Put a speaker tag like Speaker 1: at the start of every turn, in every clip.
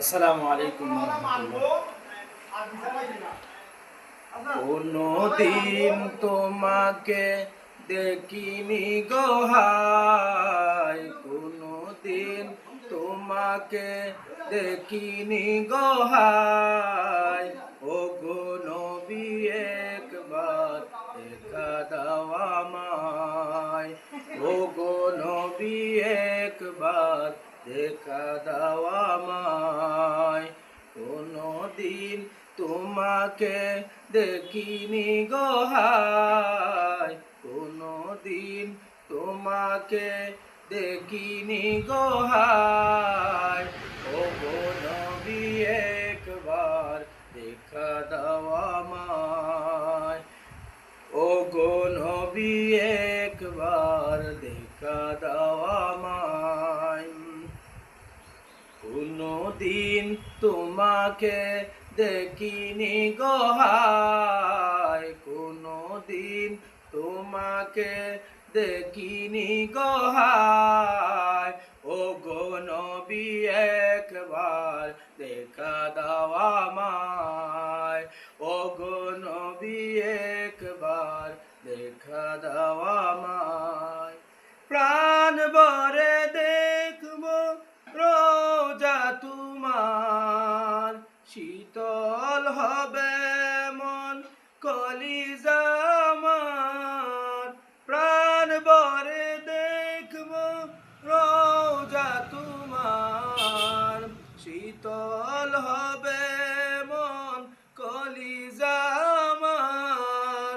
Speaker 1: আসসালামু আলাইকুম কোনো দিন তোমাকে দেখিনি গো হায়, কোনো দিন তোমাকে দেখিনি গো হায়। ও গো নবী একবার দেখা দাও আমায়, ও গো নবী একবার দেখা দাও আমায়। কোনো দিন তোমাকে দেখিনি গো হায়, কোনো দিন তোমাকে দেখিনি গো হায়। ও গো নবী একবার দেখা দাও আমায়, ও গো নবী একবার দেখা দাও আমায়। কোনো দিন তোমাকে দেখিনি গো হায়, কোনো দিন তোমাকে দেখিনি গো হায়। ও গো নবী একবার দেখা দাও আমায়, ও গো নবী একবার দেখা দাও আমায়। প্রাণ ভরে দেখবো রোজা তোমার, শীতল হবে মন কলিজা আমার। প্রাণ ভরে দেখবো রোজা তোমার, শীতল হবে মন কলিজা আমার।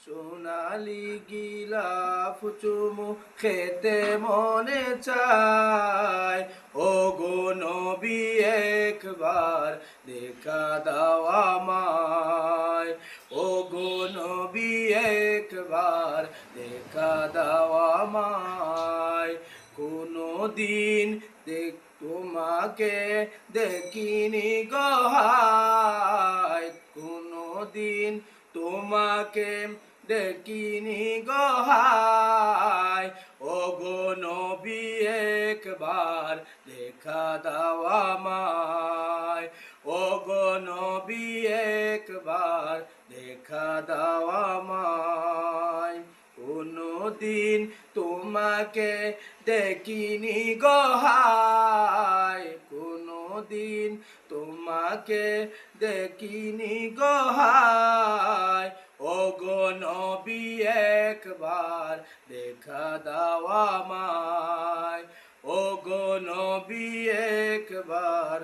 Speaker 1: সোনালি গিলাফ চুমু খেতে মনে চায়, ও গো নবী একবার দেখা দাও আমায়, ও গো নবী একবার দেখা দাও আমায়। কোনো দিন তোমাকে দেখিনি গো হায়, কোনো দিন তোমাকে দেখিনি গো হায়। ও গো নবী একবার দেখা দাও আমায়, ও গো নবী একবার দেখা দাও আমায়। কোনো দিন তোমাকে দেখিনি গো হায়, কোনো দিন তোমাকে দেখিনি গো হায়। ও গো নবী একবার দেখা দাও আমায়, ও গো নবী একবার